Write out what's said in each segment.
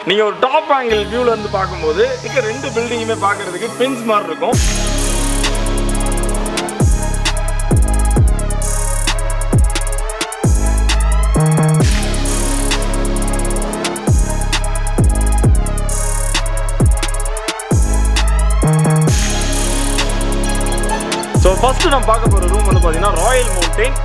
நீங்க ஒரு top angle வியூல இருந்து பார்க்கும்போது இங்க ரெண்டு பில்டிங்குமே பார்க்கிறதுக்கு ட்வின்ஸ் மாதிரி இருக்கும். ஸோ ஃபர்ஸ்ட் நம்ம பார்க்க போகிற ரூம் வந்து பார்த்தீங்கன்னா ராயல் மவுண்டைன்.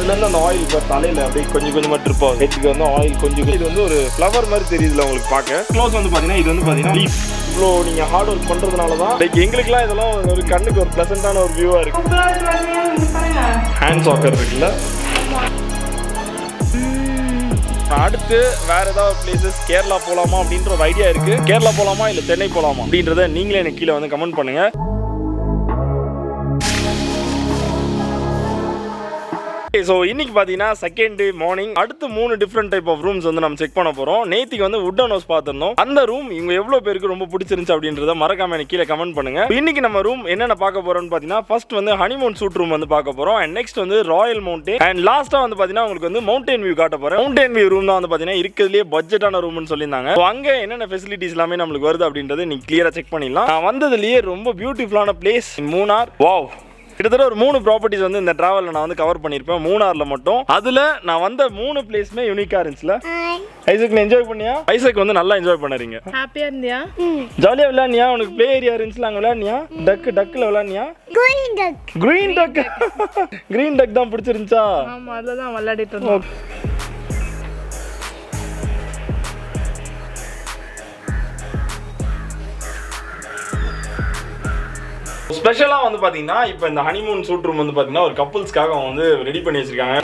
இதுலேருந்து அந்த ஆயில் இப்போ தலையில் அப்படியே கொஞ்சம் கொஞ்சமாக ட்ரிப் ஆகும். ஹெட்டுக்கு வந்து ஆயில் கொஞ்சம் இது வந்து ஒரு ஃப்ளவர் மாதிரி தெரியுதுல உங்களுக்கு பார்க்க. க்ளோஸ் வந்து பார்த்தீங்கன்னா இது வந்து பார்த்தீங்கன்னா லீஃப். இவ்வளோ நீங்கள் ஹார்ட் ஒர்க் பண்ணுறதுனால தான் லைக் எங்களுக்குலாம் இதெல்லாம் ஒரு கண்ணுக்கு ஒரு ப்ளசண்டான ஒரு வியூவாக இருக்குது. ஹேண்ட் சாக்கர் இருக்குல்ல. அடுத்து வேற ஏதாவது பிளேசஸ் கேரளா போகலாமா அப்படின்ற ஒரு ஐடியா இருக்கு. கேரளா போகலாமா இல்லை சென்னை போகலாமா அப்படின்றத நீங்களே எனக்கு கீழே வந்து கமெண்ட் பண்ணுங்க. ஸோ இன்னைக்கு பார்த்தீங்கன்னா செகண்ட் டே மார்னிங். அடுத்து 3 டிஃப்ரெண்ட் டைப் ஆஃப் ரூம்ஸ் வந்து நம்ம செக் பண்ண போகிறோம். நேத்திக்கு வந்து வுட்டன் ஹவுஸ் பார்த்துருந்தோம். அந்த ரூம் இவங்க எவ்வளோ பேருக்கு ரொம்ப பிடிச்சிருந்துச்சு அப்படின்றத மறக்காம எனக்கு கீழே கமெண்ட் பண்ணுங்க. இன்னைக்கு நம்ம ரூம் என்னென்ன பார்க்க போறோம்னு பார்த்தீங்கன்னா ஃபர்ஸ்ட் வந்து ஹனிமூன் சூட் ரூம் வந்து பார்க்க போறோம். அண்ட் நெக்ஸ்ட் வந்து ராயல் மவுண்டைன். அண்ட் லாஸ்ட்டாக வந்து பார்த்தீங்கன்னா உங்களுக்கு வந்து மவுண்டைன் வியூ காட்ட போறேன். மவுண்டைன் வியூ ரூம் தான் வந்து பார்த்தீங்கன்னா இருக்கிறதுலே பட்ஜெட்டான ரூம்னு சொல்லியிருந்தாங்க. ஸோ அங்கே என்னென்ன ஃபெசிலிட்டிஸ் எல்லாமே நம்மளுக்கு வருது அப்படின்றத நீங்க கிளியராக செக் பண்ணிடலாம். நான் வந்ததுலேயே ரொம்ப பியூட்டிஃபுல்லான பிளேஸ் மூணார். வாவ், கிட்டத்தட்ட ஒரு 3 ப்ராப்பர்ட்டிஸ் வந்து இந்த டிராவலில் நான் வந்து கவர் பண்ணியிருப்பேன் மூணாரில் மட்டும். அதில் நான் வந்த 3 பிளேஸுமே யூனிக்காக இருந்துச்சுல. ஐசக், நீ என்ஜாய் பண்ணியா? ஐசக் வந்து நல்லா என்ஜாய் பண்ணறீங்க. ஹாப்பியா இருந்தியா? ஜாலியா விளையாடியா? உனக்கு ப்ளே ஏரியா இருந்துச்சுல, அங்கே விளையாடியா? டக்குல விளையாடியா? கிரீன் டக் கிரீன் டக் தான் பிடிச்சிருந்துச்சா? ஆமா, அதில் தான் விளையாடிட்டு இருந்தோம். ஸ்பெஷலாக வந்து பார்த்தீங்கன்னா இப்போ இந்த ஹனிமூன் சூட் ரூம் வந்து பார்த்தீங்கன்னா ஒரு கப்புள்ஸ்க்காக அவங்க வந்து ரெடி பண்ணி வச்சிருக்காங்க.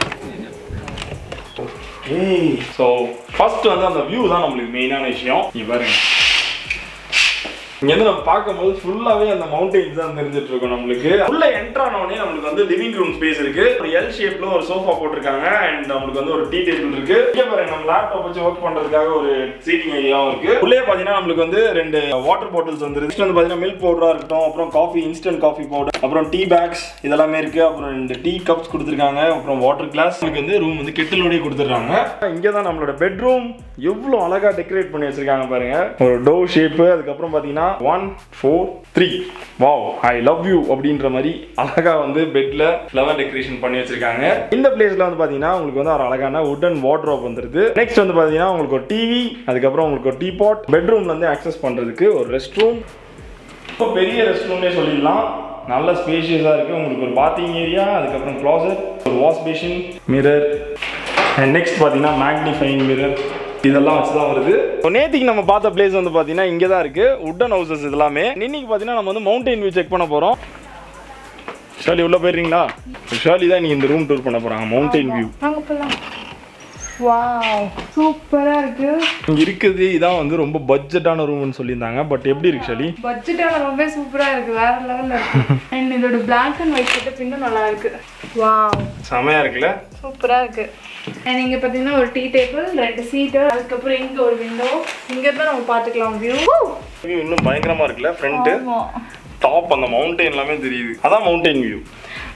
ஸோ ஃபர்ஸ்ட் வந்து அந்த வியூ தான் நம்மளுக்கு மெயினான விஷயம். இங்கே பாருங்க, இங்கேருந்து நம்ம பார்க்கும்போது ஃபுல்லாகவே அந்த மவுண்டெயின்ஸ் தான் தெரிஞ்சிட்டு இருக்கும். நம்மளுக்கு உள்ள என்ட்ரு ஆனோடனே நம்மளுக்கு வந்து லிவிங் ரூம் ஸ்பேஸ் இருக்கு. ஒரு எல் ஷேப்ல ஒரு சோஃபா போட்டிருக்காங்க. அண்ட் நம்மளுக்கு வந்து ஒரு டீ டேபிள் இருக்கு. இங்கே பாருங்க, நம்ம லேப்டாப் வச்சு ஒர்க் பண்றதுக்காக ஒரு சீட்டிங் ஏரியாவும் இருக்கு. உள்ளே பார்த்தீங்கன்னா நம்மளுக்கு வந்து 2 வாட்டர் பாட்டில்ஸ் வந்து வந்து பார்த்தீங்கன்னா மில்க் பவுடரா இருக்கட்டும், அப்புறம் காஃபி, இன்ஸ்டன்ட் காஃபி பவுடர், அப்புறம் டீ பேக்ஸ் இதெல்லாமே இருக்கு. அப்புறம் 2 டீ கப்ஸ் கொடுத்துருக்காங்க. அப்புறம் வாட்டர் கிளாஸ். நமக்கு வந்து ரூம் வந்து கெட்டிலோடய கொடுத்துருக்காங்க. இங்கே தான் நம்மளோட பெட்ரூம். எவ்வளோ அழகா டெக்கரேட் பண்ணி வச்சிருக்காங்க பாருங்க. ஒரு டோர் ஷேப்பு. அதுக்கப்புறம் பார்த்தீங்கன்னா 1 4 3 வாவ் ஐ லவ் யூ அப்படின்ற மாதிரி அழகா வந்து பெட்ல ஃப்ளவர் டெக்கரேஷன் பண்ணி வச்சிருக்காங்க. இந்த பிளேஸ்ல வந்து பாத்தீங்கன்னா உங்களுக்கு வந்து ஒரு அழகான வுடன் வார்ட்ரோப் வந்துருது. நெக்ஸ்ட் வந்து பாத்தீங்கன்னா உங்களுக்கு ஒரு டிவி, அதுக்கப்புறம் உங்களுக்கு ஒரு டீ பாட். பெட்ரூம்ல இருந்து ஆக்சஸ் பண்றதுக்கு ஒரு ரெஸ்ட் ரூம். இப்போ பெரிய ரெஸ்ட் ரூம்னே சொல்லிடலாம். நல்ல ஸ்பேஷியஸா இருக்கு. உங்களுக்கு ஒரு பாத்திங் ஏரியா, அதுக்கப்புறம் க்ளாசெட், ஒரு wash basin, mirror, and next பாத்தீங்கன்னா மேக்னிஃபைங் மிரர். இதெல்லாம் வச்சுதான் வருது. நேத்திக்கு நம்ம பார்த்த பிளேஸ் வந்து பாத்தீங்கன்னா இங்கே தான் இருக்கு, வுடன் ஹவுசஸ் இதெல்லாமே. இன்னைக்கு பாத்தீங்கன்னா நம்ம வந்து மவுண்டைன் வியூ செக் பண்ண போறோம். ஷாலி உள்ள போயிடுறீங்களா? ஷாலி தான் நீங்க இந்த ரூம் டூர் பண்ண போறாங்க. Mountain view. வாவ், சூப்பரா இருக்கு. இங்க இருக்குது இதான் வந்து ரொம்ப பட்ஜெட்டான ரூம்னு சொல்லியிருந்தாங்க. பட் எப்படி இருக்கு ஷாலி? பட்ஜெட்டான ரொம்ப சூப்பரா இருக்கு, வேற லெவல்ல இருக்கு. அண்ட் இதோட பிளாக் அண்ட் ஒயிட் செட்டப் இன்னும் நல்லா இருக்கு. வாவ், செமையா இருக்குல்ல? சூப்பரா இருக்கு. அண்ட் இங்க பாத்தீங்கன்னா ஒரு டீ டேபிள், 2 சீட்டு, அதுக்கப்புறம் இங்க ஒரு விண்டோ. இங்க தான் நம்ம பாத்துக்கலாம் வியூ. வியூ இன்னும் பயங்கரமா இருக்குல்ல? ஃப்ரண்ட் டாப் அந்த மவுண்டைன் எல்லாமே தெரியுது. அதான் மவுண்டைன் வியூ.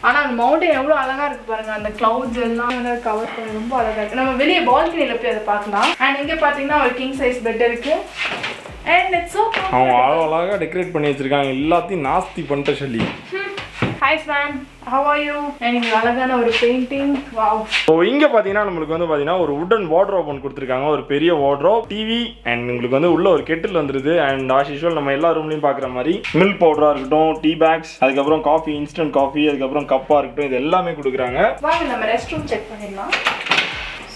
ஆனா அந்த மவுண்டைன் எவ்வளவு அழகா இருக்கு பாருங்க. அந்த கிளவுட்ஸ் எல்லாம் கவர் பண்ணி ரொம்ப அழகா இருக்கு. நம்ம வெளியே பால்கனில போய் அதை பார்க்கலாம். அண்ட் இங்க பாத்தீங்கன்னா ஒரு கிங் சைஸ் பெட் இருக்கு. அண்ட் இட்ஸ் சோ அவங்க அழகா டெக்கரேட் பண்ணி வச்சிருக்காங்க. எல்லாத்தையும் நாஸ்தி பண்ணிட்ட சொல்லி. Hi friend, how are you? எனக்கு அழகான ஒரு பெயிண்டிங். வாவ். ஸோ இங்கே பார்த்தீங்கன்னா நம்மளுக்கு வந்து பார்த்தீங்கன்னா ஒரு வுடன் வார்ட்ரோப் ஒன்று கொடுத்துருக்காங்க. ஒரு பெரிய வார்ட்ரோப், டிவி, அண்ட் உங்களுக்கு வந்து உள்ள ஒரு கெட்டில் வந்துருது. அண்ட் ஆஸ் யூஷுவல் நம்ம எல்லா ரூம்லையும் பார்க்குற மாதிரி மில்க் பவுடராக இருக்கட்டும், டீ பேக்ஸ், அதுக்கப்புறம் காஃபி, இன்ஸ்டன்ட் காஃபி, அதுக்கப்புறம் கப்பாக இருக்கட்டும், இது எல்லாமே கொடுக்குறாங்க. வாங்க நம்ம ரெஸ்ட் ரூம் செக் பண்ணிடலாம்.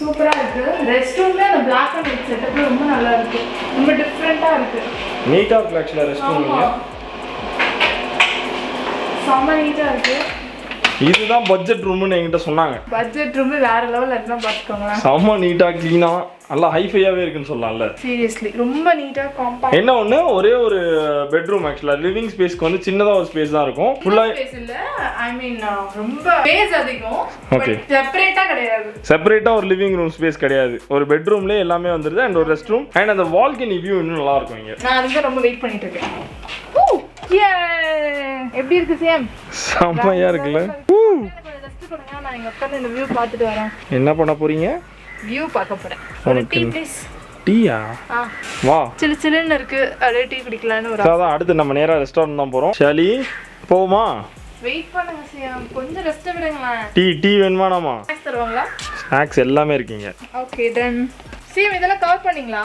சூப்பரா இருக்கு. ரெஸ்ட் ரூம்ல அந்த பிளாக் அண்ட் ஒயிட் செட்டப் ரொம்ப நல்லா இருக்கு. ரொம்ப டிஃபரெண்டா இருக்கு. நீட்டா இருக்கு ஆக்சுவலா ரெஸ்ட் ரூம். செம்ம நீட்டா இருக்கு. இதுதான் பட்ஜெட் ரூம்னு என்கிட்ட சொன்னாங்க. பட்ஜெட் ரூம் வேற லெவல்ல இருக்குன்னு பாத்துக்கோங்க. செம்ம நீட்டா க்ளீனா நல்லா ஹைஃபையாவே இருக்குன்னு சொல்லலாம்ல. சீரியஸ்லி ரொம்ப நீட்டா காம்பாக்ட். என்ன ஒண்ணு, ஒரே ஒரு பெட்ரூம் ஆக்சுவலா லிவிங் ஸ்பேஸ்க்கு வந்து சின்னதா ஒரு ஸ்பேஸ் தான் இருக்கும். ஃபுல்லா ஸ்பேஸ் இல்ல, ஐ மீன் ரொம்ப ஸ்பேஸ் அதிகம். ஓகே, செப்பரேட்டா கிடையாது. செப்பரேட்டா ஒரு லிவிங் ரூம் ஸ்பேஸ் கிடையாது. ஒரு பெட்ரூம்லயே எல்லாமே வந்துருது. அண்ட் ஒரு ரெஸ்ட் ரூம் அண்ட் அந்த வால்கனி வியூ இன்னும் நல்லா இருக்கும் இங்க. நான் அதுக்கு ரொம்ப வெயிட் பண்ணிட்டு இருக்கேன். எப்படி இருக்கு சேம்? செம்மையா இருக்குல்ல? நான் இங்க உட்கார்ந்து இந்த வியூ பார்த்துட்டு வரேன். என்ன பண்ண போறீங்க? வியூ பார்க்க போறேன். ஒரு டீ ப்ளீஸ். டீயா? வா. சில்லுன்னு இருக்கு. அப்படியே டீ குடிக்கலாம்னு ஒரு அதான். அடுத்து நம்ம நேரா ரெஸ்டாரண்ட் தான் போறோம். ஷாலி போமா? வெயிட் பண்ணுங்க சியாம், கொஞ்சம் ரெஸ்ட் விடுங்களேன். டீ வேணுமானாமா? ஸ்நாக்ஸ் தருவாங்களா? ஸ்நாக்ஸ் எல்லாமே இருக்கீங்க. Okay done. சியாம் இதெல்லாம் கவர் பண்ணீங்களா?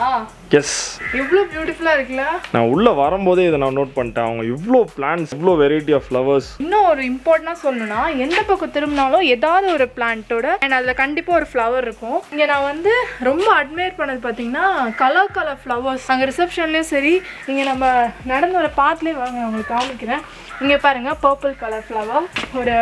எஸ். இவ்ளோ பியூட்டிஃபுல்லா இருக்குல. நான் உள்ள வரும்போதே இத நான் நோட் பண்ணிட்டேன். அவங்க இவ்ளோ பிளான்ட்ஸ், இவ்ளோ வெரைட்டி ஆஃப் ஃப்ளவர்ஸ். இன்னும் ஒரு இம்பார்ட்டன்ட்டா சொல்லணும்னா எந்த பக்கம் திரும்பினாலும் ஏதாவது ஒரு பிளான்ட்டோட அண்ட் அதுல கண்டிப்பா ஒரு ஃப்ளவர் இருக்கும். இங்க நான் வந்து ரொம்ப அட்மையர் பண்ணது பாத்தீங்கன்னா கலர் ஃப்ளவர்ஸ். அங்க ரிசப்ஷன்லயும் சரி, இங்க நம்ம நடந்து வர பாத்துலயே வாங்க உங்களுக்கு காமிக்கிறேன். இங்க பாருங்க பர்பிள் கலர் ஃப்ளவர், ஒரு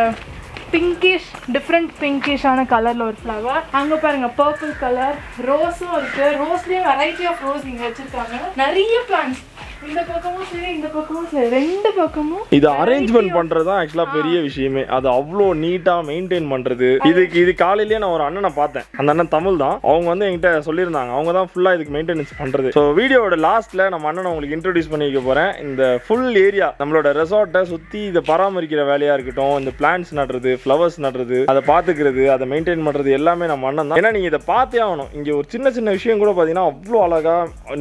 பிங்கிஷ் டிஃப்ரெண்ட் பிங்கிஷான கலர்ல ஒரு ஃப்ளவர். அங்க பாருங்க பர்பிள் கலர் ரோஸும் இருக்கு. ரோஸ்லயும் வெரைட்டி ஆஃப் ரோஸ் இங்க வச்சிருக்காங்க. நிறைய பிளான்ட்ஸ் இந்த பக்கமும் சரி இந்த பக்கமும் சரி, ரெண்டு பக்கமும் இது அரேஞ்ச்மெண்ட் பண்றது தான் ஆக்சுவலா பெரிய விஷயமே. அது அவ்வளோ நீட்டா மெயின்டைன் பண்றது. இது காலையிலேயே நான் ஒரு அண்ணனை பார்த்தேன். அந்த அண்ணன் தமிழ் தான். அவங்க வந்து என்கிட்ட சொல்லியிருந்தாங்க அவங்க தான் ஃபுல்லா இதுக்கு மெயின்டெனன்ஸ் பண்றது. ஸோ வீடியோட லாஸ்ட்ல நம்ம அண்ணனை உங்களுக்கு இன்ட்ரோடியூஸ் பண்ணி வைக்க போறேன். இந்த ஃபுல் ஏரியா நம்மளோட ரெசார்ட்டை சுத்தி இதை பராமரிக்கிற வேலையா இருக்கட்டும், இந்த பிளான்ட்ஸ் நடுறது, ஃப்ளவர்ஸ் நடுறது, அதை பாத்துக்கிறது, அதை மெயின்டைன் பண்றது எல்லாமே நம்ம அண்ணன் தான். ஏன்னா நீங்க இதை பார்த்தே ஆகணும். இங்க ஒரு சின்ன சின்ன விஷயம் கூட பாத்தீங்கன்னா அவ்வளோ அழகா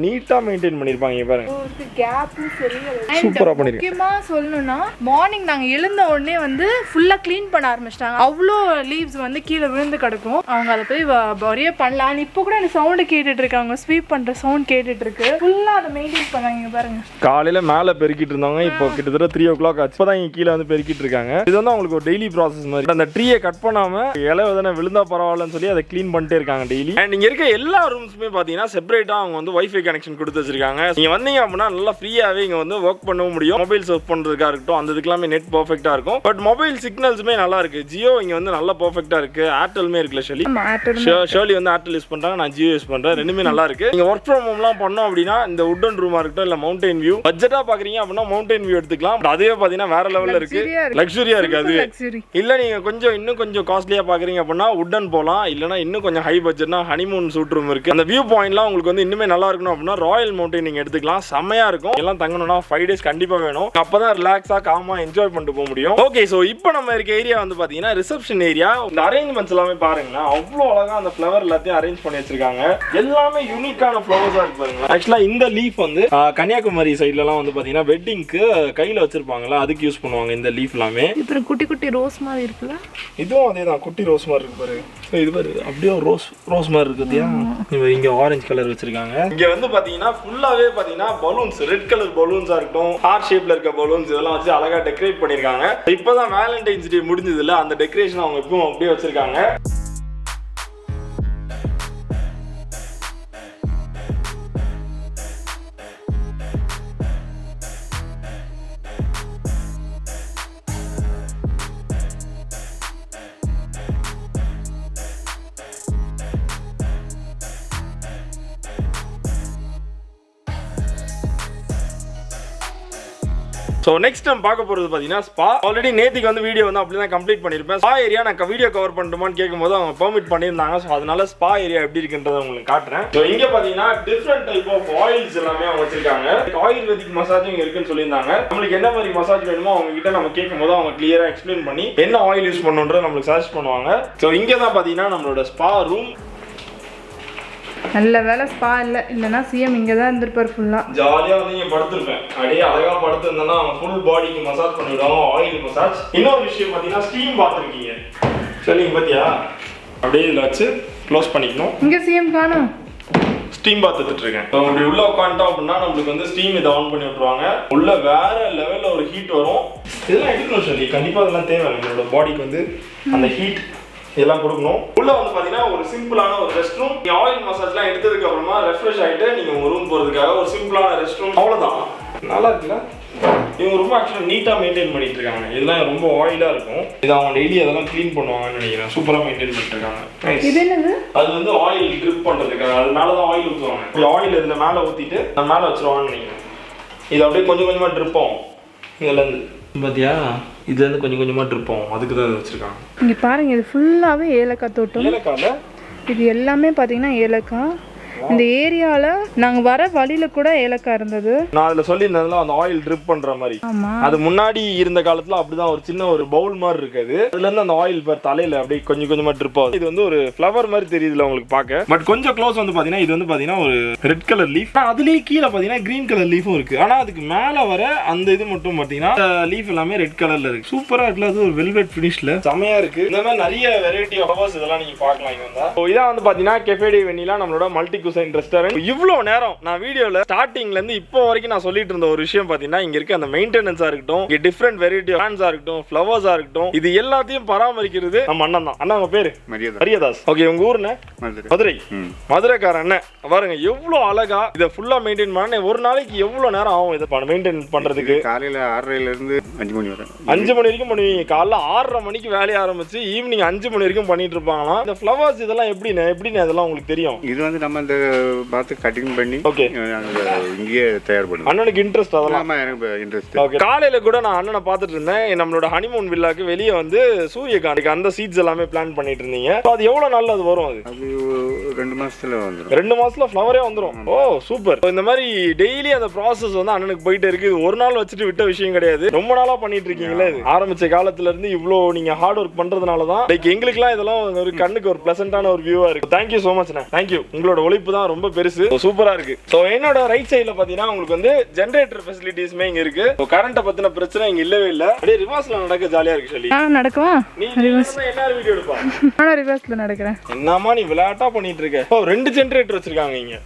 நீட்டா மெயின்டைன் பண்ணிருப்பாங்க. பாருங்க கேப்பும் சரி. சூப்பரா பண்ணிருக்காங்க. முக்கியமா சொல்லணும்னா மார்னிங் நாங்க எழுந்த உடனே வந்து ஃபுல்லா க்ளீன் பண்ண ஆரம்பிச்சிட்டாங்க. அவ்வளோ லீவ்ஸ் வந்து கீழே விழுந்து கிடக்கும். அவங்க அதை போய் வரைய பண்ணலாம். இப்போ கூட எனக்கு சவுண்ட் கேட்டுட்டு இருக்காங்க, ஸ்வீப் பண்ற சவுண்ட் கேட்டுட்டு இருக்கு. ஃபுல்லா அதை மெயின்டைன் பண்ணாங்க பாருங்க. காலையில மேல பெருக்கிட்டு இருந்தாங்க, இப்போ கிட்டத்தட்ட 3 o'clock ஆச்சு. இப்பதான் இங்க கீழே வந்து பெருக்கிட்டு இருக்காங்க. இது வந்து அவங்களுக்கு ஒரு டெய்லி ப்ராசஸ் மாதிரி. அந்த ட்ரீயை கட் பண்ணாம இலைய தானே விழுந்தா பரவாயில்லன்னு சொல்லி அதை க்ளீன் பண்ணிட்டே இருக்காங்க டெய்லி. அண்ட் இங்க இருக்க எல்லா ரூம்ஸுமே பாத்தீங்கன்னா செப்பரேட்டா அவங்க வந்து வைஃபை கனெக்ஷன் கொடுத்து வச்சிருக்காங்க. நீங்க வந்தீங்க அப்படின்னா நல்லா ஃப்ரீயாவே இங்க வந்து ஒர்க் பண்ணவும் முடியும். மொபைல் சர்ச் பண்றதுக்கா இருக்கட்டும், அந்த இதுக்கெல்லாமே நெட் பர்ஃபெக்ட்டா இருக்கும். பட் மொபைல் சிக்னல்ஸுமே நல்லா இருக்கு. ஜியோ இங்க வந்து நல்லா பர்ஃபெக்ட்டா இருக்கு. ஏர்டெல்மே இருக்குல்ல ஷெலி? ஷெர்லி வந்து ஏர்டெல் யூஸ் பண்றாங்க, நான் ஜியோ யூஸ் பண்றேன். ரெண்டுமே நல்லா இருக்கு. நீங்க ஒர்க் ஃப்ரம் ஹோம்லாம் பண்ணோம் அப்படின்னா இந்த வுடன் ரூமா இருக்கட்டும் இல்ல மவுண்டைன் வியூ பட்ஜெட்டா பாக்குறீங்க அப்படின்னா மவுண்டைன் வியூ எடுத்துக்கலாம். அதுவே பாத்தீங்கன்னா வேற லெவல்ல இருக்கு, லக்ஸரியா இருக்கு. அது இல்ல நீங்க இன்னும் கொஞ்சம் காஸ்ட்லியா பாக்குறீங்க அப்படின்னா வுடன் போலாம். இல்லனா இன்னும் கொஞ்சம் ஹை பட்ஜெட்னா ஹனிமூன் சூட் ரூம் இருக்கு. அந்த வியூ பாயிண்ட்லாம் உங்களுக்கு வந்து இன்னுமே நல்லா இருக்கணும் அப்படின்னா ராயல் மவுண்டைன் நீங்க எடுத்துக்கலாம். செமையா இருக்கும். எல்லாம் தங்கணும்னா 5 days கண்டிப்பா வேணும். அப்பதான் ரிலாக்ஸா காமா என்ஜாய் பண்ணிட்டு போக முடியும். ஓகே, சோ இப்போ நம்ம இருக்க ஏரியா வந்து பாத்தீங்கன்னா ரிசப்ஷன் ஏரியா. இந்த அரேஞ்ச்மெண்ட்ஸ் எல்லாமே பாருங்களேன், அவ்வளோ அழகா அந்த ஃப்ளவர் எல்லாத்தையும் அரேஞ்ச் பண்ணி வச்சிருக்காங்க. எல்லாமே யூனிக்கான ஃப்ளவர்ஸா இருக்கு பாருங்க. ஆக்சுவலா இந்த லீஃப் வந்து கன்னியாகுமரி சைட்ல எல்லாம் வந்து பாத்தீங்கன்னா வெட்டிங்க்கு கையில வச்சிருப்பாங்கல்ல, அதுக்கு யூஸ் பண்ணுவாங்க இந்த லீஃப் எல்லாமே. இப்போ குட்டி குட்டி ரோஸ் மாதிரி இருக்குல்ல, இதுவும் அதேதான் குட்டி ரோஸ் மாதிரி இருக்கு பாருங்க. இது பாரு அப்படியே ரோஸ் மாதிரி இருக்குதியா. இங்க ஆரஞ்சு கலர் வச்சிருக்காங்க. இங்க வந்து பாத்தீங்கன்னா ஃபுல்லாவே பாத்தீங்கன்னா பலூன்ஸ், ரெட் கலர் பலூன்ஸா இருக்கட்டும், ஹார்ட் ஷேப்ல இருக்க பலூன்ஸ் இதெல்லாம் வச்சு அழகா டெக்கரேட் பண்ணிருக்காங்க. இப்பதான் வேலண்டைன்ஸ் டே முடிஞ்சது இல்ல, அந்த டெக்கரேஷன் அவங்க இப்பவும் அப்படியே வச்சிருக்காங்க. ஸோ நெக்ஸ்ட் நம்ம பார்க்க போகிறது பார்த்தீங்கன்னா ஸ்பா. ஆல்ரெடி நேற்றுக்கு வந்து வீடியோ வந்து அப்படி தான் கம்ப்ளீட் பண்ணியிருப்பேன். ஸ்பா ஏரியா நான் வீடியோ கவர் பண்ணட்டுமான்னு கேட்கும்போது அவங்க பெர்மிட் பண்ணியிருந்தாங்க. ஸோ அதனால ஸ்பா ஏரியா எப்படி இருக்குன்றதை உங்களுக்கு காட்டுறேன். ஸோ இங்கே பார்த்தீங்கன்னா டிஃப்ரெண்ட் டைப் ஆஃப் ஆயில்ஸ் எல்லாமே அவங்க வச்சிருக்காங்க. ஆயுர்வேதிக் மசாஜும் இருக்குன்னு சொல்லியிருந்தாங்க. நம்மளுக்கு என்ன மாதிரி மசாஜ் வேணுமோ அவங்க கிட்ட நம்ம கேட்கும்போது அவங்க கிளியராக எக்ஸ்பிளைன் பண்ணி என்ன ஆயில் யூஸ் பண்ணுன்றதை நம்மளுக்கு சஜஸ்ட் பண்ணுவாங்க. ஸோ இங்கே தான் பார்த்தீங்கன்னா நம்மளோட ஸ்பா ரூம். நல்ல வேலை ஸ்பா இல்லைன்னா சிஎம் இங்கே தான் இருந்திருப்பார். ஃபுல்லாக ஜாலியாக வந்து இங்கே படுத்துருப்பேன். அப்படியே அழகாக படுத்துருந்தேன்னா அவங்க ஃபுல் பாடிக்கு மசாஜ் பண்ணிவிடுவாங்க, ஆயில் மசாஜ். இன்னொரு விஷயம் பார்த்தீங்கன்னா ஸ்டீம் பார்த்துருக்கீங்க. சரி பார்த்தியா, அப்படியே இதில் வச்சு க்ளோஸ் பண்ணிக்கணும். இங்கே சிஎம் காணும் ஸ்டீம் பார்த்துட்டு இருக்கேன். அப்படி உள்ள உட்காந்துட்டோம் அப்படின்னா நம்மளுக்கு வந்து ஸ்டீம் இதை ஆன் பண்ணி விட்டுருவாங்க. உள்ள வேற லெவலில் ஒரு ஹீட் வரும். இதெல்லாம் எடுக்கணும் சொல்லி கண்டிப்பாக அதெல்லாம் தேவை. நம்மளோட பாடிக்கு வந்து அந்த ஹீட் இதெல்லாம் கொடுக்கணும். உள்ள வந்து பாத்தீங்கன்னா ஒரு சிம்பிளான ஒரு ரெஸ்ட் ரூம். நீங்க ஆயில் மசாஜ்லாம் எடுத்ததுக்கு அப்புறமா ரெஃப்ரெஷ் ஆயிட்டு நீங்க உங்க ரூம் போறதுக்காக ஒரு சிம்பிளான ரெஸ்ட் ரூம். அவ்வளவுதான், நல்லா இருக்குல்ல. இவங்க ரொம்ப ஆக்சுவலா நீட்டா மெயின்டைன் பண்ணிட்டு இருக்காங்க. இதெல்லாம் ரொம்ப ஆயிலா இருக்கும். இதை அவங்க டெய்லி அதெல்லாம் க்ளீன் பண்ணுவாங்கன்னு நினைக்கிறேன். சூப்பரா மெயின்டைன் பண்ணிட்டு இருக்காங்க. இது என்னது? அது வந்து ஆயில் ட்ரிப் பண்றதுக்காக, அதனாலதான் ஆயில் ஊற்றுவாங்க. ஆயில் இதுல மேல ஊத்திட்டு நம்ம மேல வச்சிருவாங்கன்னு நினைக்கிறேன். இது அப்படியே கொஞ்சம் கொஞ்சமா ட்ரிப் ஆகும். இதுல இருந்து பாத்தியா, இதுல இருந்து கொஞ்சம் கொஞ்சமா ட்ரிப் ஆகும். அதுக்கு தான் வச்சிருக்காங்க. இங்க பாருங்க, இது ஃபுல்லாவே ஏலக்காய் தோட்டம். ஏலக்காய்ல இது எல்லாமே பாத்தீங்கன்னா ஏலக்காய். இந்த ஏரியால நாங்க வர வழியில கூட ஏலக்காய் இருந்தது. நான் அதுல சொல்லியிருந்ததுல அந்த ஆயில் ட்ரிப் பண்ற மாதிரி. அது முன்னாடி இருந்த காலத்துல அப்படிதான் ஒரு சின்ன ஒரு பவுல் மாதிரி இருக்காது. அதுல இருந்து அந்த ஆயில் பேர் தலையில அப்படியே கொஞ்சம் கொஞ்சமா ட்ரிப் ஆகுது. இது வந்து ஒரு ஃப்ளவர் மாதிரி தெரியுதுல உங்களுக்கு பார்க்க. பட் கொஞ்சம் க்ளோஸ் வந்து பாத்தீங்கன்னா இது வந்து பாத்தீங்கன்னா ஒரு ரெட் கலர் லீஃப். அதுலயே கீழே பாத்தீங்கன்னா கிரீன் கலர் லீஃபும் இருக்கு. ஆனா அதுக்கு மேல வர அந்த இது மட்டும் பாத்தீங்கன்னா லீஃப் எல்லாமே ரெட் கலர்ல இருக்கு. சூப்பரா இருக்குல்ல. அது ஒரு வெல்வெட் ஃபினிஷ்ல செமையா இருக்கு. இந்த மாதிரி நிறைய வெரைட்டி ஆஃப் ஃப்ளவர்ஸ் இதெல்லாம் நீங்க பார்க்கலாம் இங்க வந்தா. இதான் வந்து பாத்தீங்கன்னா கெஃபே டி வெண்ணிலா நம்மளோட மல்டி குசைன் ரெஸ்டாரண்ட். இவ்வளவு நேரம் நான் வீடியோல ஸ்டார்டிங்ல இருந்து இப்போ வரைக்கும் நான் சொல்லிட்டு இருந்த ஒரு விஷயம் பாத்தீங்கன்னா இங்க இருக்க அந்த மெயின்டெனன்ஸா இருக்கட்டும், இங்க டிஃபரெண்ட் வெரைட்டி ஆஃப் பிளான்ட்ஸா இருக்கட்டும், ஃப்ளவர்ஸா இருக்கட்டும், இது எல்லாத்தையும் பராமரிக்கிறது நம்ம அண்ணன் தான். அண்ணா உங்க பேரு? மரியதாஸ். ஓகே, உங்க ஊர்னே? மதுரை. மதுரைக்கார அண்ணன் பாருங்க எவ்வளவு அழகா இதை ஃபுல்லா மெயின்டைன் பண்ண. ஒரு நாளைக்கு எவ்வளவு நேரம் ஆகும் இதை மெயின்டைன் பண்றதுக்கு? காலையில 6:30 இருந்து 5 மணி வரை. 5 மணி வரைக்கும் பண்ணுவீங்க. காலைல 6:30 மணிக்கு வேலையை ஆரம்பிச்சு ஈவினிங் 5 மணி வரைக்கும் பண்ணிட்டு இருப்பாங்களா? இந்த ஃப்ளவர்ஸ் இதெல்லாம் எப்படின்னு அதெல்லாம் உங்களுக்கு தெரியும்? இது வந்து நம்ம இந்த பார்த்து கட்டிங் பண்ணி ஓகே இங்கேயே தயார் பண்ணுவோம். அண்ணனுக்கு இன்ட்ரெஸ்ட் அதெல்லாம்? ஆமா, எனக்கு இன்ட்ரெஸ்ட். ஓகே, காலையில கூட நான் அண்ணனை பார்த்துட்டு இருந்தேன். நம்மளோட ஹனிமூன் வில்லாக்கு வெளியே வந்து சூரியகாந்திக்கு அந்த சீட்ஸ் எல்லாமே பிளான் பண்ணிட்டு இருந்தீங்க. அது எவ்வளவு நாள் அது வரும்? அது 2 மாசத்துல வந்துடும். 2 மாசத்துல ஃப்ளவரே வந்துடும். ஓ சூப்பர். இந்த மாதிரி டெய்லி அந்த ப்ராசஸ் வந்து அண்ணனுக்கு போயிட்டு இருக்கு. ஒரு நாள் வச்சுட்டு விட்ட விஷயம் கிடையாது. ரொம்ப நாளா பண்ணிட்டு இருக்கீங்களே. ஆரம்பிச்ச காலத்துல இருந்து இவ்வளோ நீங்க ஹார்ட் ஒர்க் பண்றதுனால தான் லைக் எங்களுக்குலாம் இதெல்லாம் ஒரு கண்ணுக்கு ஒரு பிளசன்டான ஒரு வியூவா இருக்கு. Thank you so much. தேங்க்யூ. உங்களோட உழைப்பு தான் ரொம்ப பெருசு. சூப்பரா இருக்கு. ஸோ என்னோட ரைட் சைட்ல பாத்தீங்கன்னா உங்களுக்கு வந்து ஜெனரேட்டர் ஃபெசிலிட்டிஸ்மே இங்க இருக்கு. கரண்ட்டை பத்தின பிரச்சனை இங்க இல்லவே இல்ல. அப்படியே ரிவர்ஸ்ல நடக்க ஜாலியா இருக்கு. சொல்லி நடக்குவா? நீ ரிவர்ஸ் என்ன வீடியோ எடுப்பா? நான் ரிவர்ஸ்ல நடக்கிறேன். என்னமா நீ விளையாட்டா பண்ணிட்டு இருக்க? ஓ 2 ஜெனரேட்டர் வச்சிருக்காங்க இங்க.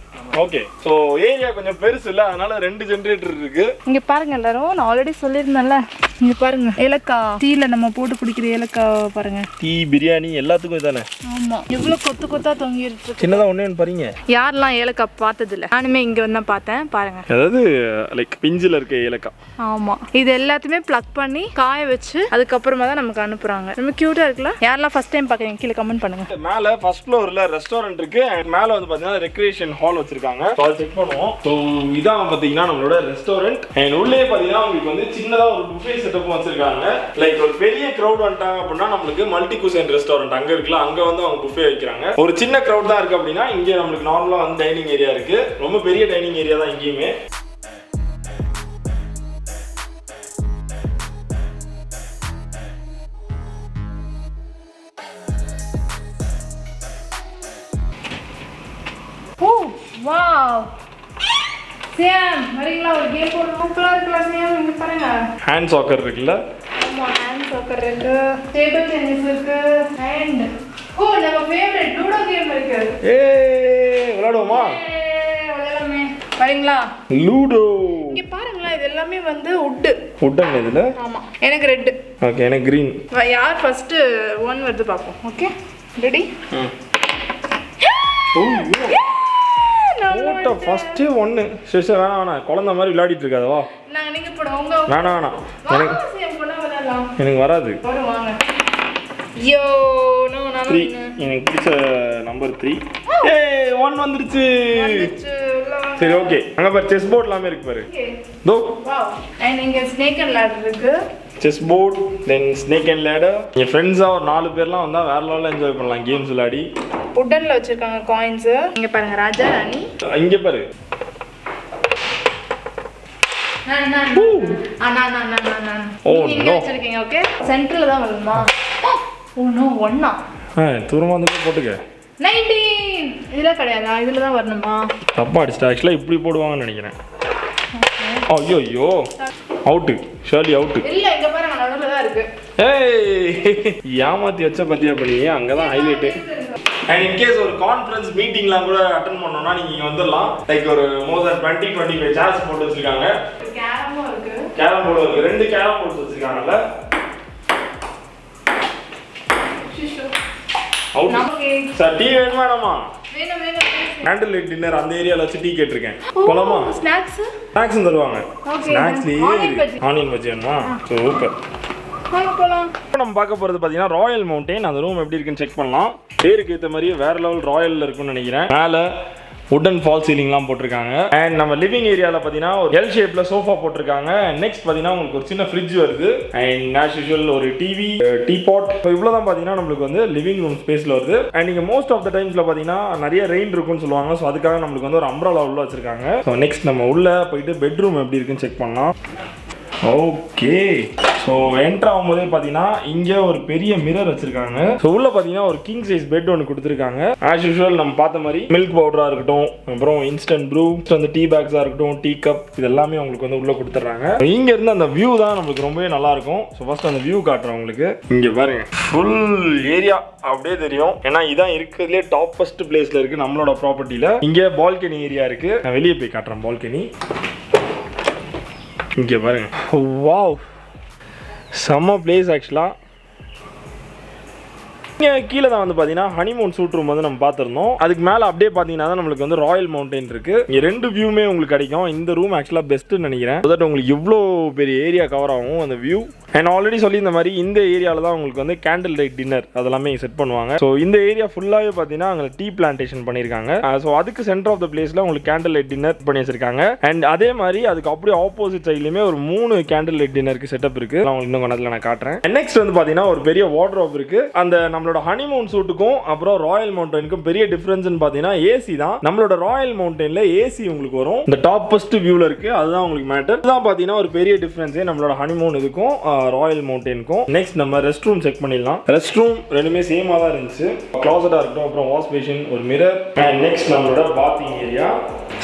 ஓகே, சோ ஏரியா கொஞ்சம் பெருசு இல்ல, அதனால 2 ஜெனரேட்டர் இருக்கு. இங்க பாருங்க எல்லாரும், நான் ஆல்ரெடி சொல்லியிருந்தேன்ல. இங்க பாருங்க ஏலக்காய் டீல நம்ம போட்டு குடிக்கிற ஏலக்காய் பாருங்க. டீ பிரியாணி எல்லாத்துக்கும் இதானே? ஆமா, எவ்வளவு கொத்து கொத்தா தொங்கிட்டு இருக்கு. சின்னதா ஒண்ணே பாருங்க. யாரெல்லாம் ஏலக்காய் பார்த்தது இல்ல? நானுமே இங்க வந்து பார்த்தேன் பாருங்க. அதாவது லைக் பிஞ்சில இருக்க ஏலக்காய். ஆமா, இது எல்லாத்தையுமே பிளக் பண்ணி காய வச்சு அதுக்கப்புறமா தான் நமக்கு அனுப்புறாங்க. ரொம்ப கியூட்டா இருக்குல்ல? யாரெல்லாம் ஃபர்ஸ்ட் டைம் பாக்குறீங்க கீழே கமெண்ட் பண்ணுங்க. மேல ஃபர்ஸ்ட் ஃப்ளோர்ல ரெஸ்டாரண்ட் இருக்கு. மேல வந்து பாத்தீங்கன்னா ரெக்ரியேஷன் ஹால் வச்சிருக்காங்க. சோ செக் பண்ணுவோம். சோ இதான் பாத்தீங்கன்னா நம்மளோட ரெஸ்டாரண்ட். அண்ட் உள்ளே பாத்தீங்கன்னா உங்களுக்கு வந்து சின்னதா ஒரு புஃபே செட்டப் வச்சிருக்காங்க. லைக் ஒரு பெரிய கிரவுட் வந்துட்டாங்க அப்படின்னா நம்மளுக்கு மல்டி குசைன் ரெஸ்டாரண்ட் அங்க இருக்குல்ல, அங்க வந்து அவங்க புஃபே வைக்கிறாங்க. ஒரு சின்ன கிரவுட் தான் இருக்கு அப்படின்னா இங்க நம்மளுக்கு நார்மலா வந்து டைனிங் ஏரியா இருக்கு. ரொம்ப பெரிய டைனிங் ஏரியா தான் இங்கேயுமே. ஓ வாவ், சேம் வரீங்களா? ஒரு கேம் போட சூப்பரா இருக்குல்ல சேம்? இங்க பாருங்க, ஹேண்ட் சாக்கர் இருக்குல்ல? ஆமா, ஹேண்ட் சாக்கர் இருக்கு, டேபிள் டென்னிஸ் இருக்கு, அண்ட் ஓ நம்ம ஃபேவரட் லூடோ கேம் இருக்கு. ஏய் விளையாடுவோமா? விளையாடலாமே. வரீங்களா? லூடோ. இங்க பாருங்களா, இது எல்லாமே வந்து வுட். வுட்டன் இதுல? ஆமா, எனக்கு ரெட். ஓகே, எனக்கு கிரீன். யார் ஃபர்ஸ்ட் 1 வருது பாப்போம். Okay ready? ஓ போட்ட ஃபர்ஸ்ட் 1. சரி வேணாம், குழந்தை மாதிரி விளையாடிட்டு இருக்காதவா? நான் நீங்க போடுங்க. வேணாம் எனக்கு சேம் பண்ண வரலாம். எனக்கு வராது. வாங்க. யோ நோ நான் 3. எனக்கு பிடிச்ச நம்பர் 3. ஏய் 1 வந்துருச்சு. சரி ஓகே, அங்க பாரு செஸ் போர்ட் எல்லாமே இருக்கு பாரு. தோ வாவ். அண்ட் இங்க ஸ்னேக் அண்ட் லேடர் இருக்கு. Chess board, then snake and ladder. என் ஃப்ரெண்ட்ஸா ஒரு 4 பேர்லாம் வந்தா வேற லெவல்ல என்ஜாய் பண்ணலாம் கேம்ஸ் விளையாடி. உட்டன்ல வச்சிருக்காங்க காயின்ஸ். இங்க பாருங்க ராஜா ராணி. இங்க பாரு. நான் ஓ நோ வச்சிருக்கீங்க. ஓகே சென்டர்ல தான் வருமா? Oh no 1. தூரமா வந்து போட்டுக்க. 19 இதுல கிடையாதா? இதுல தான் வரணுமா? தப்பா அடிச்சிட்டா. ஆக்சுவலா இப்படி போடுவாங்கன்னு நினைக்கிறேன். ஐயோ அவுட். Shirley out. இல்ல இங்க பாருங்க நடுவுல தான் இருக்கு. ஏய் ஏமாத்தி வச்ச பத்தியா பண்ணீங்க. அங்கதான் ஹைலைட். அண்ட் இன் கேஸ் ஒரு கான்ஃபரன்ஸ் மீட்டிங்லாம் கூட அட்டெண்ட் பண்ணனும்னா நீங்க இங்க வந்துடலாம். லைக் ஒரு மோர் தென் 20-25 சேர்ஸ் போட்டு வச்சிருக்காங்க. கேரமும் இருக்கு. கேரம் போர்டு இருக்கு. 2 கேரம் போர்ட்ஸ் வச்சிருக்காங்கல்ல. அவுட். சார் டீ வேணுமா வேணாமா? வேணும். கேண்டில் லைட் டின்னர் அந்த ஏரியால வச்சு டீ கேட்டிருக்கேன். போலாமா? ஸ்நாக்ஸ் தருவாங்க. ஸ்நாக்ஸ்லயே ஆனியன் பஜ்ஜி வேணுமா? சூப்பர். போலாம். நம்ம பார்க்க போறது பாத்தீங்கன்னா ராயல் மவுண்டைன். அந்த ரூம் எப்படி இருக்குன்னு செக் பண்ணலாம். பேருக்கு ஏற்ற மாதிரியே வேற லெவல் ராயல்ல இருக்குன்னு நினைக்கிறேன். மேல வுடன் ஃபால் சீலிங்லாம் போட்டிருக்காங்க. அண்ட் நம்ம லிவிங் ஏரியாவில் பார்த்தீங்கன்னா ஒரு எல் ஷேப்பில் சோஃபா போட்டிருக்காங்க. நெக்ஸ்ட் பார்த்தீங்கன்னா உங்களுக்கு ஒரு சின்ன ஃப்ரிட்ஜ் வருது. அண்ட் ஆஸ் யூஷுவல் ஒரு டிவி, டீ பாட். ஸோ இவ்வளோ தான் பார்த்தீங்கன்னா நம்மளுக்கு வந்து லிவிங் ரூம் ஸ்பேஸில் வருது. அண்ட் நீங்கள் மோஸ்ட் ஆஃப் த டைம்ஸில் பார்த்தீங்கன்னா நிறைய ரெயின் இருக்குன்னு சொல்லுவாங்க. ஸோ அதுக்காக நம்மளுக்கு வந்து ஒரு அம்ப்ரலா உள்ள வச்சிருக்காங்க. ஸோ நெக்ஸ்ட் நம்ம உள்ள போயிட்டு பெட்ரூம் எப்படி இருக்குன்னு செக் பண்ணலாம். ஓகே, ஸோ என்ட்ரு ஆகும்போதே பார்த்தீங்கன்னா இங்கே ஒரு பெரிய மிரர் வச்சிருக்காங்க. ஸோ உள்ள பார்த்தீங்கன்னா ஒரு கிங் சைஸ் பெட் ஒன்று கொடுத்துருக்காங்க. ஆஸ் யூஷுவல் நம்ம பார்த்த மாதிரி மில்க் பவுடராக இருக்கட்டும், அப்புறம் இன்ஸ்டன்ட் ப்ரூ, அந்த டீ பேக்ஸாக இருக்கட்டும், டீ கப், இது எல்லாமே உங்களுக்கு வந்து உள்ள கொடுத்துட்றாங்க. இங்க இருந்து அந்த வியூ தான் நம்மளுக்கு ரொம்பவே நல்லா இருக்கும். ஸோ ஃபர்ஸ்ட் அந்த வியூ காட்டுறேன் உங்களுக்கு. இங்கே பாருங்க, ஃபுல் ஏரியா அப்படியே தெரியும். ஏன்னா இதான் இருக்கிறதுலே டாப்பஸ்ட் பிளேஸ்ல இருக்கு நம்மளோட ப்ராப்பர்ட்டியில. இங்கே பால்கனி ஏரியா இருக்கு. நான் வெளியே போய் காட்டுறேன் பால்கனி. இங்கே பாருங்க, வாவ், செம்ம பிளேஸ் ஆக்சுவலாக. இங்கே கீழே தான் வந்து பார்த்தீங்கன்னா ஹனிமூன் சூட் ரூம் வந்து நம்ம பார்த்துருந்தோம். அதுக்கு மேலே அப்படியே பார்த்தீங்கன்னா தான் நம்மளுக்கு வந்து ராயல் மவுண்டைன் இருக்குது. இங்கே ரெண்டு வியூமே உங்களுக்கு கிடைக்கும். இந்த ரூம் ஆக்சுவலாக பெஸ்ட்டுன்னு நினைக்கிறேன். ஸோ தட் உங்களுக்கு இவ்வளோ பெரிய ஏரியா கவர் ஆகும் அந்த வியூ. அண்ட் ஆல்ரெடி சொல்லி இந்த மாதிரி இந்த ஏரியாவில் தான் உங்களுக்கு வந்து கேண்டில் லைட் டின்னர் அதெல்லாமே செட் பண்ணுவாங்க. ஸோ இந்த ஏரியா ஃபுல்லாகவே பார்த்தீங்கன்னா அங்கே டீ பிளான்டேஷன் பண்ணியிருக்காங்க. ஸோ அதுக்கு சென்டர் ஆஃப் த பிளேஸில் உங்களுக்கு கேண்டில் லைட் டின்னர் பண்ணி வச்சிருக்காங்க. அண்ட் அதே மாதிரி அதுக்கு அப்படியே ஆப்போசிட் சைட்லையுமே ஒரு 3 கேண்டில் லைட் டின்னருக்கு செட்டப் இருக்குது. உங்களுக்கு இன்னும் கொஞ்சம் நான் காட்டுறேன். நெக்ஸ்ட் வந்து பார்த்தீங்கன்னா ஒரு பெரிய வார்ட்ரோப் இருக்குது. அந்த நம்மளோட ஹனிமூன் சூட்டுக்கும் அப்புறம் ராயல் மவுண்டனுக்கும் பெரிய டிஃபரன்ஸ்னு பார்த்தீங்கன்னா ஏசி தான். நம்மளோட ராயல் மவுண்டன்ல ஏசி உங்களுக்கு வரும். இந்த டாப்பஸ்ட் வியூல இருக்கு, அதுதான் உங்களுக்கு மேட்டர். இதுதான் பார்த்தீங்கன்னா ஒரு பெரிய டிஃபரன்ஸே நம்மளோட ஹனிமூன் இதுக்கும் ராயல் மவுண்டனுக்கும். நெக்ஸ்ட் நம்ம ரெஸ்ட் ரூம் செக் பண்ணிடலாம். ரெஸ்ட் ரூம் ரெண்டுமே சேமாக தான் இருந்துச்சு. கிளாசட்டா இருக்கட்டும், அப்புறம் வாஷ் பேஷன், ஒரு மிரர். அண்ட் நெக்ஸ்ட் நம்மளோட பாத்திங் ஏரியா.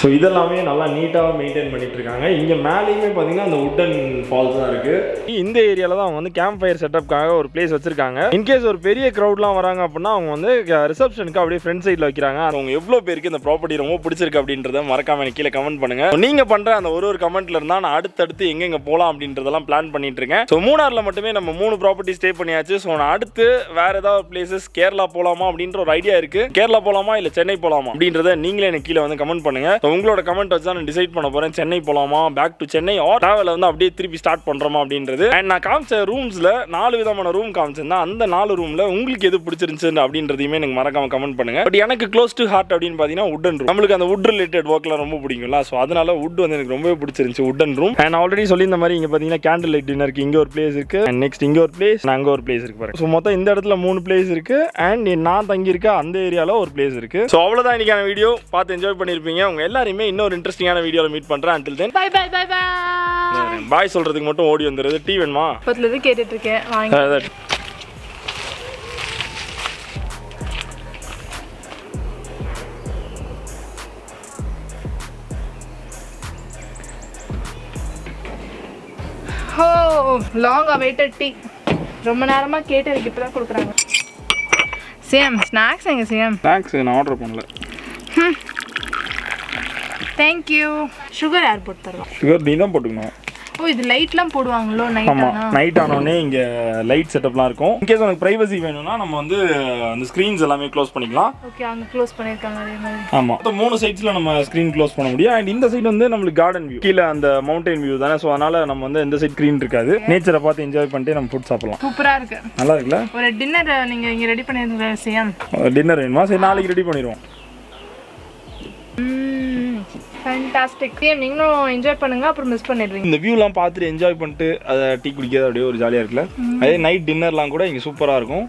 ஸோ இதெல்லாமே நல்லா நீட்டாக மெயின்டைன் பண்ணிட்டு இருக்காங்க. இங்கே மேலேயுமே பார்த்தீங்கன்னா அந்த வுடன் ஃபால்ஸ் தான் இருக்கு. இந்த ஏரியாவில் தான் அவங்க வந்து கேம்ப் ஃபயர் செட்டப்காக ஒரு பிளேஸ் வச்சிருக்காங்க. இன்கேஸ் ஒரு பெரிய க்ரௌட்லாம் வராங்க அப்படின்னா அவங்க வந்து ரிசப்ஷனுக்கு அப்படியே ஃப்ரண்ட் சைடில் வைக்கிறாங்க. அவங்க எவ்வளோ பேருக்கு இந்த ப்ராப்பர்ட்டி ரொம்ப பிடிச்சிருக்கு அப்படின்றத மறக்காம எனக்கு கீழே கமெண்ட் பண்ணுங்க. நீங்கள் பண்ணுற அந்த ஒரு கமெண்ட்ல இருந்தால் நான் அடுத்தடுத்து எங்கெங்க போகலாம் அப்படின்றதெல்லாம் பிளான் பண்ணிட்டு இருக்கேன். ஸோ மூணாரில் மட்டுமே நம்ம 3 ப்ராப்பர்ட்டி ஸ்டே பண்ணியாச்சு. ஸோ நான் அடுத்து வேற ஏதாவது பிளேசஸ் கேரளா போகலாமா அப்படின்ற ஒரு ஐடியா இருக்கு. கேரளா போகலாமா இல்லை சென்னை போகலாமா அப்படின்றத நீங்களே எனக்கு கீழே வந்து கமெண்ட் பண்ணுங்க. உங்களோட கமெண்ட் வச்சு தான் நான் டிசைட் பண்ண போறேன். சென்னை போலாமா, back to Chennai, or travel வந்து அப்படியே திருப்பி ஸ்டார்ட் பண்றோமா அப்படின்றது. அண்ட் நான் காமிச்ச ரூம்ஸ்ல 4 விதமான ரூம் காமிச்சிருந்தேன். அந்த 4 ரூம்ல உங்களுக்கு எது பிடிச்சிருந்துச்சு அப்படின்றதையுமே எனக்கு மறக்காம கமெண்ட் பண்ணுங்க. பட் எனக்கு க்ளோஸ் டு ஹார்ட் அப்படின்னு பாத்தீங்கன்னா வுடன் ரூம். நம்மளுக்கு அந்த வுட் ரிலேட்டட் ஒர்க்லாம் ரொம்ப பிடிக்கும்ல. ஸோ அதனால வுட் வந்து எனக்கு ரொம்பவே பிடிச்சிருந்துச்சு வுடன் ரூம். அண்ட் ஆல்ரெடி சொல்லி இந்த மாதிரி இங்க பாத்தீங்கன்னா கேண்டில் லைட் டின்னருக்கு இங்க ஒரு பிளேஸ் இருக்கு. அண்ட் நெக்ஸ்ட் இங்க ஒரு பிளேஸ், அங்க ஒரு பிளேஸ் இருக்கு பாருங்க. ஸோ மொத்தம் இந்த இடத்துல 3 பிளேஸ் இருக்கு. அண்ட் நான் தங்கி இருக்க அந்த ஏரியால ஒரு பிளேஸ் இருக்கு. ஸோ அவ்வளவுதான் இன்னைக்கான வீடியோ. பார்த்து என்ஜாய் பண்ணிருப்பீங்க. உங்க எல்லாருமே இன்னொரு இன்ட்ரெஸ்டிங்கான வீடியோல மீட் பண்றேன். until then bye bye bye bye. Bye சொல்றதுக்கு மட்டும் ஓடி வந்துருது. டீ வேணுமா? பக்கத்துல இருந்து கேட்டுட்டு இருக்கேன், வாங்க. ஓ, லாங் அவைட்டட் டீ. ரொம்ப நேரமா கேட்டு எனக்கு இப்பதான் கொடுக்குறாங்க. சேம் ஸ்நாக்ஸ் எங்க சேம்? ஸ்நாக்ஸ் நான் ஆர்டர் பண்ணல. தேங்க்யூ. சுகர் யார் போட்டு தருவா? சுகர் நீ தான் போட்டுக்கணும். ஓ, இது லைட்லாம் போடுவாங்களோ? நைட் ஆனோடனே இங்கே லைட் செட்டப்லாம் இருக்கும். இன்கேஸ் உனக்கு ப்ரைவசி வேணும்னா நம்ம வந்து அந்த ஸ்க்ரீன்ஸ் எல்லாமே க்ளோஸ் பண்ணிக்கலாம். ஓகே, அங்கே க்ளோஸ் பண்ணியிருக்காங்க அதே மாதிரி. ஆமாம், மொத்தம் 3 சைட்ஸில் நம்ம ஸ்க்ரீன் க்ளோஸ் பண்ண முடியும். அண்ட் இந்த சைடு வந்து நம்மளுக்கு கார்டன் வியூ, கீழே அந்த மவுண்டைன் வியூ தானே. ஸோ அதனால நம்ம வந்து இந்த சைட் ஸ்க்ரீன் இருக்காது. நேச்சரை பார்த்து என்ஜாய் பண்ணிட்டு நம்ம ஃபுட் சாப்பிடலாம். சூப்பராக இருக்கு, நல்லா இருக்குல்ல? ஒரு டின்னர் நீங்கள் இங்கே ரெடி பண்ணியிருந்த விஷயம். டின்னர் வேணுமா? சரி, நாளைக்கு ரெடி பண்ணிடுவோம். ஃபேண்டாஸ்டிக். நீங்களும் என்ஜாய் பண்ணுங்க, அப்புறம் மிஸ் பண்ணிடுவீங்க. இந்த வியூலாம் பார்த்துட்டு என்ஜாய் பண்ணிட்டு அதை டீ குடிக்கிறது அப்படியே ஒரு ஜாலியாக இருக்குல்ல. அதே நைட் டின்னர்லாம் கூட இங்கே சூப்பராக இருக்கும்.